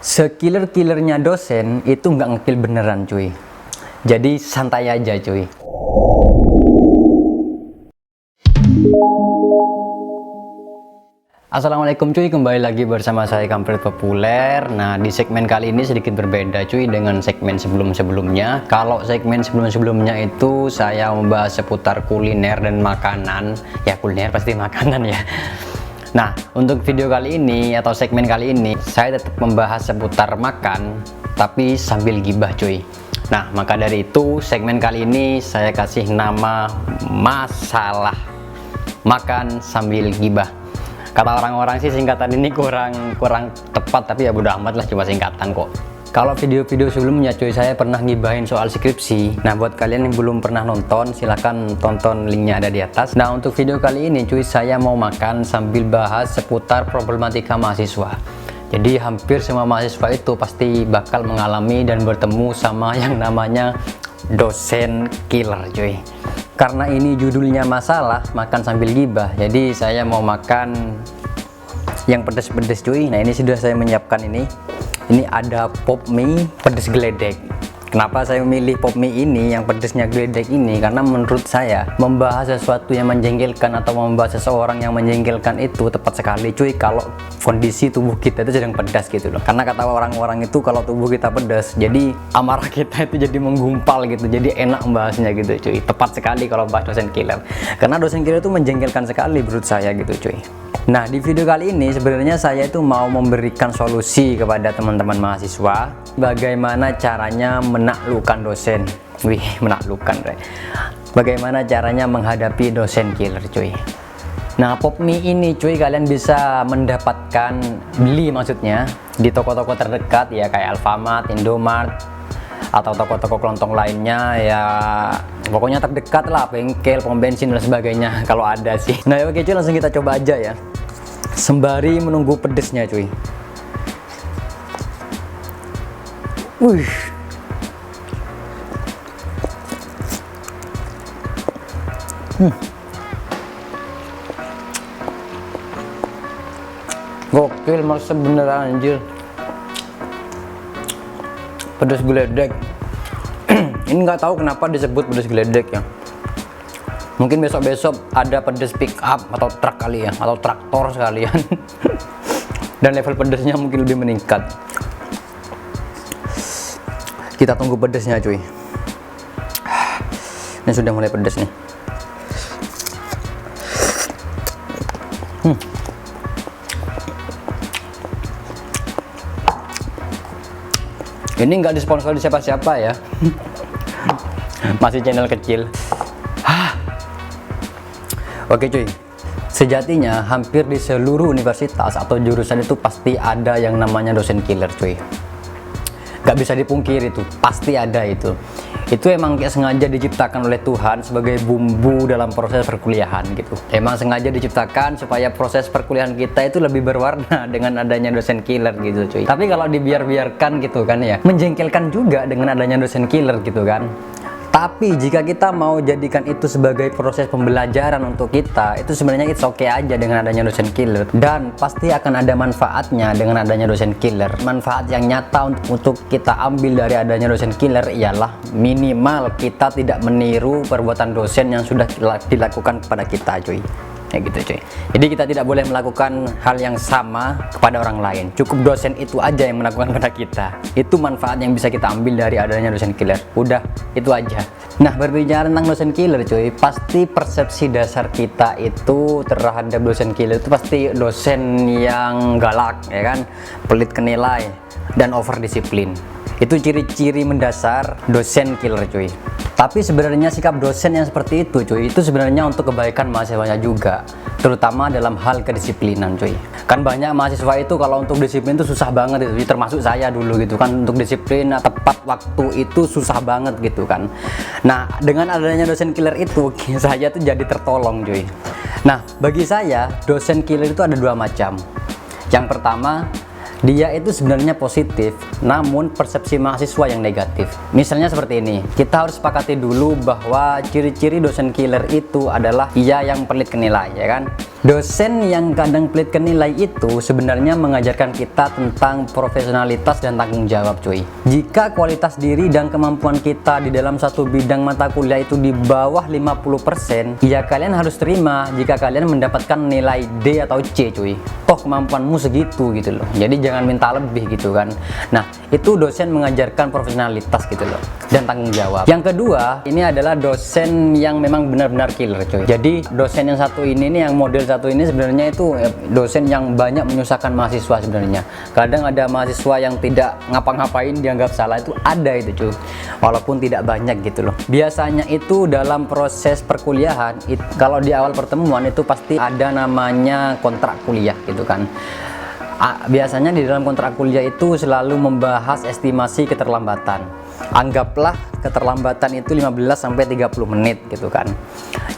Sekiller-killernya dosen itu nggak ngekill beneran cuy. Jadi santai aja cuy. Assalamualaikum cuy, kembali lagi bersama saya Kampret Populer. Nah, di segmen kali ini sedikit berbeda cuy dengan segmen sebelum-sebelumnya. Kalau segmen sebelum-sebelumnya itu saya membahas seputar kuliner dan makanan. Ya kuliner pasti makanan ya. Nah, untuk video kali ini atau segmen kali ini saya tetap membahas seputar makan tapi sambil gibah cuy. Nah, maka dari itu segmen kali ini saya kasih nama masalah makan sambil gibah. Kata orang-orang sih singkatan ini kurang tepat, tapi ya bodo amat lah, cuma singkatan kok. Kalau video-video sebelumnya cuy saya pernah ngibahin soal skripsi. Nah, buat kalian yang belum pernah nonton silahkan tonton, linknya ada di atas. Nah, untuk video kali ini cuy saya mau makan sambil bahas seputar problematika mahasiswa. Jadi hampir semua mahasiswa itu pasti bakal mengalami dan bertemu sama yang namanya dosen killer cuy. Karena ini judulnya masalah makan sambil gibah, jadi saya mau makan yang pedes-pedes cuy. Nah, ini sudah saya menyiapkan ini ada pop mie pedes geledek. Kenapa saya memilih pop mie ini yang pedesnya geledek ini? Karena menurut saya membahas sesuatu yang menjengkelkan atau membahas seseorang yang menjengkelkan itu tepat sekali cuy kalau kondisi tubuh kita itu sedang pedas gitu loh. Karena kata orang-orang itu kalau tubuh kita pedas jadi amarah kita itu jadi menggumpal gitu, jadi enak membahasnya gitu cuy. Tepat sekali kalau bahas dosen killer, karena dosen killer itu menjengkelkan sekali menurut saya gitu cuy. Nah, di video kali ini sebenarnya saya itu mau memberikan solusi kepada teman-teman mahasiswa bagaimana caranya menaklukkan dosen. Wih, menaklukkan deh. Bagaimana caranya menghadapi dosen killer cuy. Nah, pop mie ini cuy kalian bisa mendapatkan, beli maksudnya, di toko-toko terdekat ya kayak Alfamart, Indomart, atau toko-toko kelontong lainnya ya, pokoknya terdekat lah, bengkel, pom bensin dan sebagainya kalau ada sih. Nah, oke cuy, langsung kita coba aja ya sembari menunggu pedesnya cuy. Wih, gokil mas beneran anjir, pedes geledek. Ini nggak tahu kenapa disebut pedes geledek ya. Mungkin besok-besok ada pedes pick up atau truk kali ya, atau traktor sekalian. Dan level pedesnya mungkin lebih meningkat. Kita tunggu pedesnya cuy. Ini sudah mulai pedes nih. Ini nggak disponsori siapa-siapa ya. Masih channel kecil. Oke cuy, sejatinya hampir di seluruh universitas atau jurusan itu pasti ada yang namanya dosen killer cuy. Gak bisa dipungkiri itu, pasti ada itu. Itu emang kayak sengaja diciptakan oleh Tuhan sebagai bumbu dalam proses perkuliahan gitu. Emang sengaja diciptakan supaya proses perkuliahan kita itu lebih berwarna dengan adanya dosen killer gitu cuy. Tapi kalau dibiarkan gitu kan ya, menjengkelkan juga dengan adanya dosen killer gitu kan. Tapi jika kita mau jadikan itu sebagai proses pembelajaran untuk kita, itu sebenarnya it's okay aja dengan adanya dosen killer. Dan pasti akan ada manfaatnya dengan adanya dosen killer. Manfaat yang nyata untuk kita ambil dari adanya dosen killer ialah minimal kita tidak meniru perbuatan dosen yang sudah dilakukan kepada kita cuy. Ya gitu cuy. Jadi kita tidak boleh melakukan hal yang sama kepada orang lain. Cukup dosen itu aja yang melakukan pada kita. Itu manfaat yang bisa kita ambil dari adanya dosen killer. Udah, itu aja. Nah, berbicara tentang dosen killer cuy, pasti persepsi dasar kita itu terhadap dosen killer itu pasti dosen yang galak ya kan, pelit ke nilai dan over disiplin. Itu ciri-ciri mendasar dosen killer cuy. Tapi sebenarnya sikap dosen yang seperti itu cuy, itu sebenarnya untuk kebaikan mahasiswanya juga, terutama dalam hal kedisiplinan cuy. Kan banyak mahasiswa itu kalau untuk disiplin itu susah banget itu, termasuk saya dulu gitu kan, untuk disiplin tepat waktu itu susah banget gitu kan. Nah, dengan adanya dosen killer itu saya tuh jadi tertolong cuy. Nah, bagi saya dosen killer itu ada dua macam. Yang pertama, dia itu sebenarnya positif, namun persepsi mahasiswa yang negatif. Misalnya seperti ini, kita harus sepakati dulu bahwa ciri-ciri dosen killer itu adalah ia yang pelit ke nilai, ya kan? Dosen yang kadang pelit ke nilai itu sebenarnya mengajarkan kita tentang profesionalitas dan tanggung jawab, cuy. Jika kualitas diri dan kemampuan kita di dalam satu bidang mata kuliah itu di bawah 50%, ya kalian harus terima jika kalian mendapatkan nilai D atau C, cuy. Toh kemampuanmu segitu gitu loh. Jadi jangan minta lebih gitu kan. Nah, itu dosen mengajarkan profesionalitas gitu loh dan tanggung jawab. Yang kedua, ini adalah dosen yang memang benar-benar killer, cuy. Jadi dosen yang satu ini nih, yang model satu ini sebenarnya itu dosen yang banyak menyusahkan mahasiswa sebenarnya. Kadang ada mahasiswa yang tidak ngapa-ngapain dianggap salah, itu ada itu, cuy. Walaupun tidak banyak gitu loh. Biasanya itu dalam proses perkuliahan, kalau di awal pertemuan itu pasti ada namanya kontrak kuliah gitu kan. Biasanya di dalam kontrak kuliah itu selalu membahas estimasi keterlambatan. Anggaplah keterlambatan itu 15-30 menit gitu kan.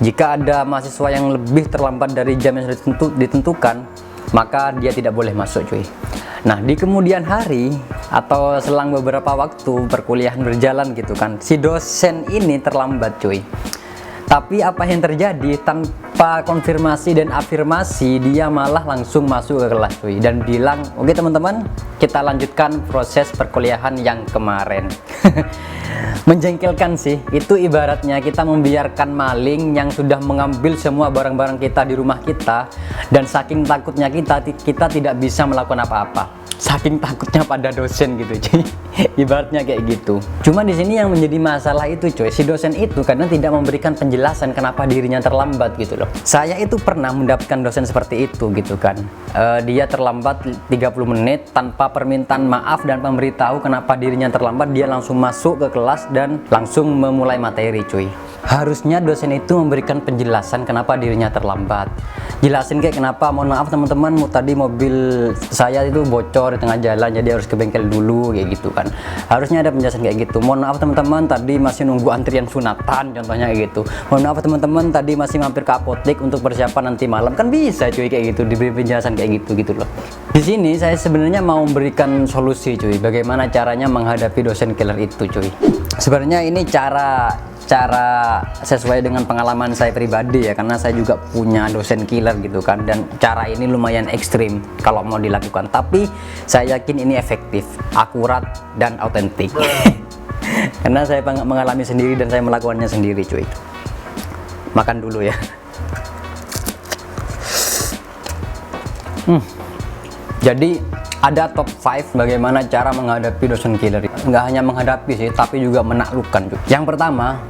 Jika ada mahasiswa yang lebih terlambat dari jam yang sudah ditentukan, maka dia tidak boleh masuk, cuy. Nah, di kemudian hari atau selang beberapa waktu perkuliahan berjalan gitu kan, si dosen ini terlambat, cuy. Tapi apa yang terjadi, tanpa konfirmasi dan afirmasi, dia malah langsung masuk ke kelas, cuy, dan bilang, oke teman-teman, kita lanjutkan proses perkuliahan yang kemarin. Menjengkelkan sih, itu ibaratnya kita membiarkan maling yang sudah mengambil semua barang-barang kita di rumah kita, dan saking takutnya kita tidak bisa melakukan apa-apa. Saking takutnya pada dosen gitu, cuy. Ibaratnya kayak gitu. Cuma di sini yang menjadi masalah itu, cuy, si dosen itu karena tidak memberikan penjelasan kenapa dirinya terlambat gitu loh. Saya itu pernah mendapatkan dosen seperti itu gitu kan. Dia terlambat 30 menit tanpa permintaan maaf dan memberitahu kenapa dirinya terlambat, dia langsung masuk ke kelas dan langsung memulai materi, cuy. Harusnya dosen itu memberikan penjelasan kenapa dirinya terlambat. Jelasin kayak kenapa, mohon maaf teman-teman, tadi mobil saya itu bocor di tengah jalan jadi harus ke bengkel dulu kayak gitu kan. Harusnya ada penjelasan kayak gitu. Mohon maaf teman-teman, tadi masih nunggu antrian sunatan contohnya kayak gitu. Mohon maaf teman-teman, tadi masih mampir ke apotek untuk persiapan nanti malam. Kan bisa, cuy, kayak gitu, diberi penjelasan kayak gitu loh. Di sini saya sebenarnya mau memberikan solusi, cuy, bagaimana caranya menghadapi dosen killer itu, cuy. Sebenarnya ini cara sesuai dengan pengalaman saya pribadi ya, karena saya juga punya dosen killer gitu kan, dan cara ini lumayan ekstrim kalau mau dilakukan, tapi saya yakin ini efektif, akurat dan autentik. Karena saya mengalami sendiri dan saya melakukannya sendiri, cuy. Makan dulu ya. Jadi ada top 5 bagaimana cara menghadapi dosen killer. Nggak hanya menghadapi sih, tapi juga menaklukkan, cuy. Yang pertama,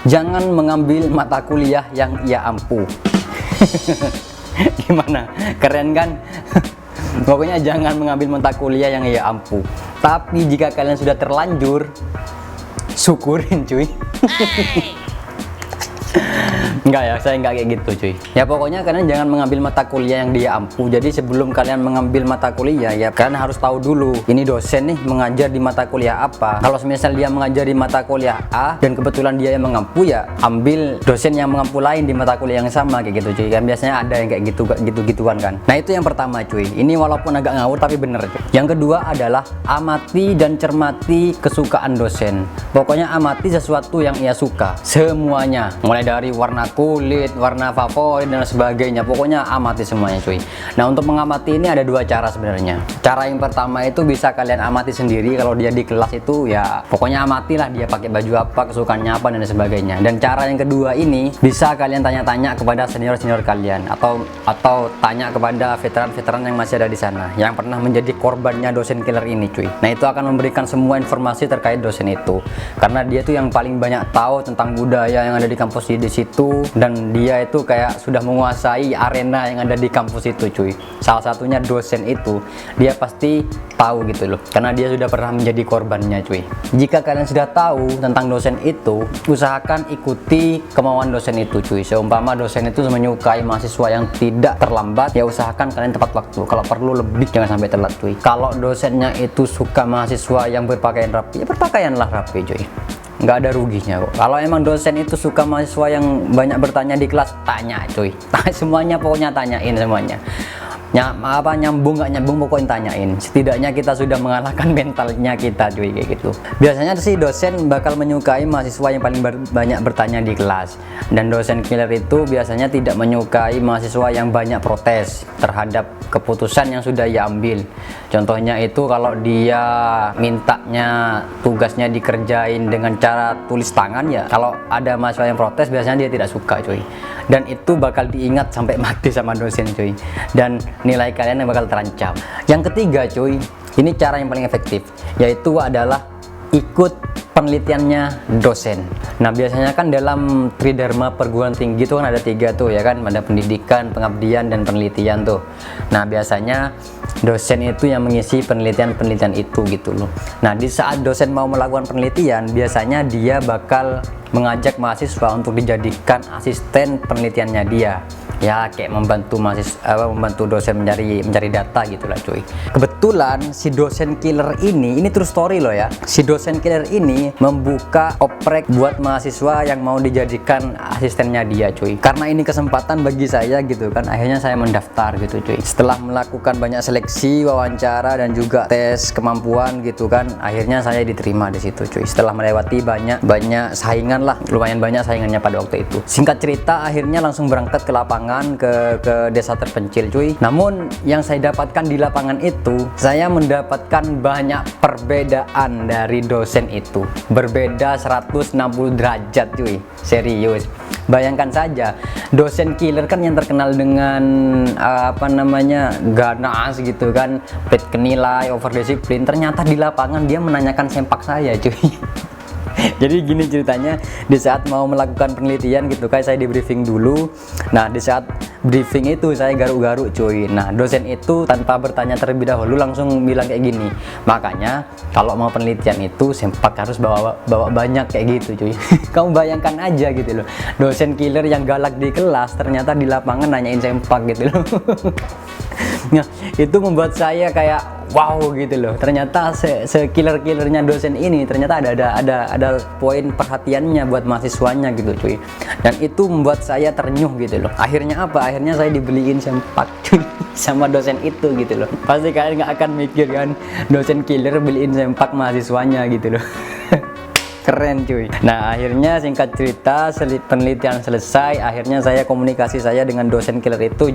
jangan mengambil mata kuliah yang ia ampuh. Gimana? Keren kan? Pokoknya jangan mengambil mata kuliah yang ia ampuh. Tapi jika kalian sudah terlanjur, syukurin, cuy. Enggak ya, saya enggak kayak gitu, cuy. Ya pokoknya kalian jangan mengambil mata kuliah yang dia ampuh. Jadi sebelum kalian mengambil mata kuliah, ya kalian harus tahu dulu ini dosen nih mengajar di mata kuliah apa. Kalau misal dia mengajar di mata kuliah A dan kebetulan dia yang mengampuh, ya ambil dosen yang mengampuh lain di mata kuliah yang sama kayak gitu, cuy. Kan biasanya ada yang kayak gitu-gituan kan. Nah, itu yang pertama, cuy. Ini walaupun agak ngawur tapi bener, cuy. Yang kedua adalah amati dan cermati kesukaan dosen. Pokoknya amati sesuatu yang ia suka. Semuanya. Mulai dari warna kulit, warna favorit dan sebagainya. Pokoknya amati semuanya, cuy. Nah, untuk mengamati ini ada dua cara sebenarnya. Cara yang pertama itu bisa kalian amati sendiri. Kalau dia di kelas itu ya pokoknya amatilah dia pakai baju apa, kesukaannya apa dan sebagainya. Dan cara yang kedua ini bisa kalian tanya-tanya kepada senior-senior kalian atau tanya kepada veteran-veteran yang masih ada di sana yang pernah menjadi korbannya dosen killer ini, cuy. Nah, itu akan memberikan semua informasi terkait dosen itu. Karena dia tuh yang paling banyak tahu tentang budaya yang ada di kampus di situ, dan dia itu kayak sudah menguasai arena yang ada di kampus itu, cuy. Salah satunya dosen itu, dia pasti tahu gitu loh, karena dia sudah pernah menjadi korbannya, cuy. Jika kalian sudah tahu tentang dosen itu, usahakan ikuti kemauan dosen itu, cuy. Seumpama dosen itu menyukai mahasiswa yang tidak terlambat, ya usahakan kalian tepat waktu. Kalau perlu lebih, jangan sampai telat, cuy. Kalau dosennya itu suka mahasiswa yang berpakaian rapi, ya berpakaianlah rapi, cuy. Nggak ada ruginya kok. Kalau emang dosen itu suka mahasiswa yang banyak bertanya di kelas, tanya, cuy. Semuanya pokoknya tanyain semuanya. nyambung nggak nyambung pokoknya tanyain, setidaknya kita sudah mengalahkan mentalnya kita cuy, kayak gitu. Biasanya sih dosen bakal menyukai mahasiswa yang paling banyak bertanya di kelas, dan dosen killer itu biasanya tidak menyukai mahasiswa yang banyak protes terhadap keputusan yang sudah ia ambil. Contohnya itu kalau dia mintanya tugasnya dikerjain dengan cara tulis tangan, ya kalau ada mahasiswa yang protes biasanya dia tidak suka cuy, dan itu bakal diingat sampai mati sama dosen cuy, dan nilai kalian yang bakal terancam. Yang ketiga cuy, ini cara yang paling efektif, yaitu adalah ikut penelitiannya dosen. Nah biasanya kan dalam Tridharma perguruan tinggi itu kan ada 3 tuh ya kan, ada pendidikan, pengabdian, dan penelitian tuh. Nah biasanya dosen itu yang mengisi penelitian-penelitian itu gitu loh. Nah di saat dosen mau melakukan penelitian, biasanya dia bakal mengajak mahasiswa untuk dijadikan asisten penelitiannya dia, ya kayak membantu mahasiswa, membantu dosen mencari data gitulah cuy. Kebetulan si dosen killer ini true story loh ya, si dosen killer ini membuka oprek buat mahasiswa yang mau dijadikan asistennya dia cuy. Karena ini kesempatan bagi saya gitu kan, akhirnya saya mendaftar gitu cuy. Setelah melakukan banyak seleksi, wawancara, dan juga tes kemampuan gitu kan, akhirnya saya diterima di situ cuy. Setelah melewati banyak saingan lah, lumayan banyak saingannya pada waktu itu. Singkat cerita, akhirnya langsung berangkat ke lapangan, ke desa terpencil cuy. Namun yang saya dapatkan di lapangan itu, saya mendapatkan banyak perbedaan dari dosen itu. Berbeda 160 derajat cuy, serius. Bayangkan saja, dosen killer kan yang terkenal dengan ganas gitu kan, pet kenilai, over disiplin. Ternyata di lapangan dia menanyakan sempak saya cuy. Jadi gini ceritanya, di saat mau melakukan penelitian gitu kan, saya di briefing dulu. Nah di saat briefing itu saya garuk-garuk cuy. Nah dosen itu tanpa bertanya terlebih dahulu langsung bilang kayak gini, makanya kalau mau penelitian itu sempak harus bawa banyak kayak gitu cuy. Kamu bayangkan aja gitu loh, dosen killer yang galak di kelas ternyata di lapangan nanyain sempak gitu loh. Nah itu membuat saya kayak wow gitu loh, ternyata sekiller-killernya dosen ini ternyata ada poin perhatiannya buat mahasiswanya gitu cuy, dan itu membuat saya ternyuh gitu loh. Akhirnya apa? Akhirnya saya dibeliin sempak cuy sama dosen itu gitu loh. Pasti kalian nggak akan mikir kan, dosen killer beliin sempak mahasiswanya gitu loh. Keren cuy. Nah akhirnya singkat cerita, penelitian selesai, akhirnya komunikasi saya dengan dosen killer itu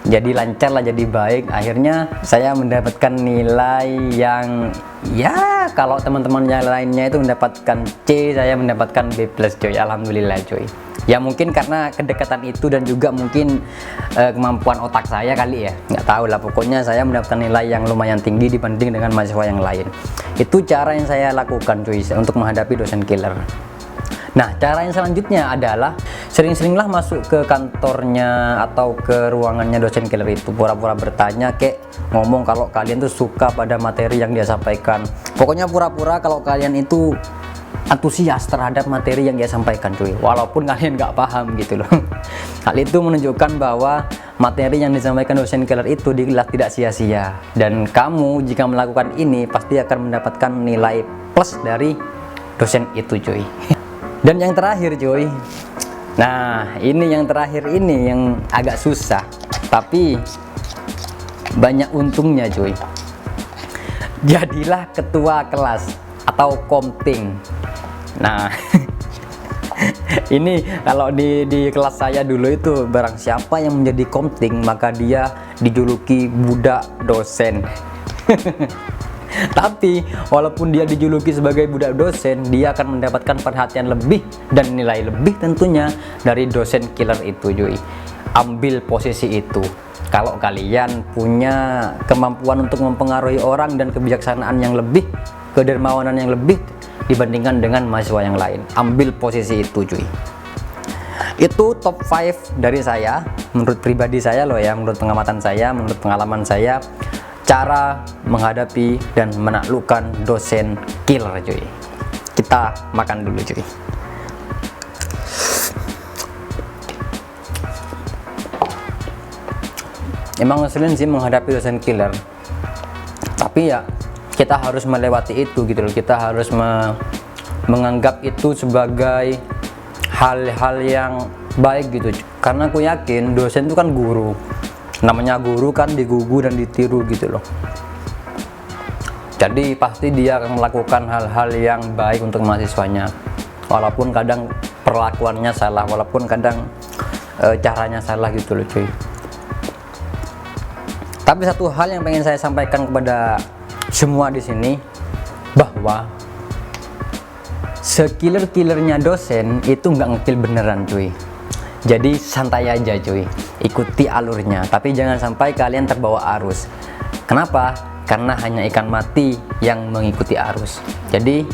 jadi lancar lah, jadi baik. Akhirnya saya mendapatkan nilai yang ya kalau teman-teman yang lainnya itu mendapatkan C, saya mendapatkan B+ cuy. Alhamdulillah cuy. Ya mungkin karena kedekatan itu dan juga mungkin kemampuan otak saya kali ya, nggak tahu lah, pokoknya saya mendapatkan nilai yang lumayan tinggi dibanding dengan mahasiswa yang lain. Itu cara yang saya lakukan cuy untuk menghadapi dosen killer. Nah cara yang selanjutnya adalah sering-seringlah masuk ke kantornya atau ke ruangannya dosen killer itu, pura-pura bertanya, kayak ngomong kalau kalian tuh suka pada materi yang dia sampaikan. Pokoknya pura-pura kalau kalian itu antusias terhadap materi yang dia sampaikan cuy, walaupun kalian nggak paham gitu loh. Hal itu menunjukkan bahwa materi yang disampaikan dosen killer itu di kelas tidak sia-sia, dan kamu jika melakukan ini pasti akan mendapatkan nilai plus dari dosen itu cuy. Dan yang terakhir cuy, nah ini yang terakhir ini yang agak susah tapi banyak untungnya cuy. Jadilah ketua kelas atau komting. Nah ini kalau di kelas saya dulu itu, barang siapa yang menjadi komting maka dia dijuluki budak dosen. Tapi walaupun dia dijuluki sebagai budak dosen, dia akan mendapatkan perhatian lebih dan nilai lebih tentunya dari dosen killer itu cuy. Ambil posisi itu. Kalau kalian punya kemampuan untuk mempengaruhi orang dan kebijaksanaan yang lebih, kedermawanan yang lebih dibandingkan dengan mahasiswa yang lain, ambil posisi itu cuy. Itu top 5 dari saya, menurut pribadi saya loh ya, menurut pengamatan saya, menurut pengalaman saya, cara menghadapi dan menaklukkan dosen killer cuy. Kita makan dulu cuy. Emang ngeselin sih menghadapi dosen killer, tapi ya kita harus melewati itu gitu loh. Kita harus menganggap itu sebagai hal-hal yang baik gitu, karena aku yakin dosen itu kan guru. Namanya guru kan digugu dan ditiru gitu loh. Jadi pasti dia akan melakukan hal-hal yang baik untuk mahasiswanya, walaupun kadang perlakuannya salah, walaupun kadang caranya salah gitu loh cuy. Tapi satu hal yang pengen saya sampaikan kepada semua di sini, bahwa sekiller-killernya dosen itu nggak ngekill beneran cuy. Jadi santai aja cuy, ikuti alurnya, tapi jangan sampai kalian terbawa arus. Kenapa? Karena hanya ikan mati yang mengikuti arus. Jadi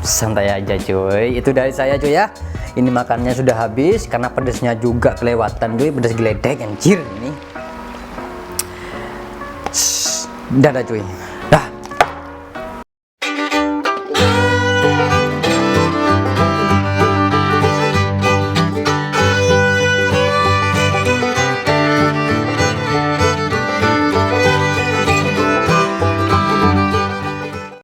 santai aja cuy. Itu dari saya cuy ya. Ini makannya sudah habis karena pedesnya juga kelewatan cuy, pedes geledek anjir ini. Dadah cuy. Dah.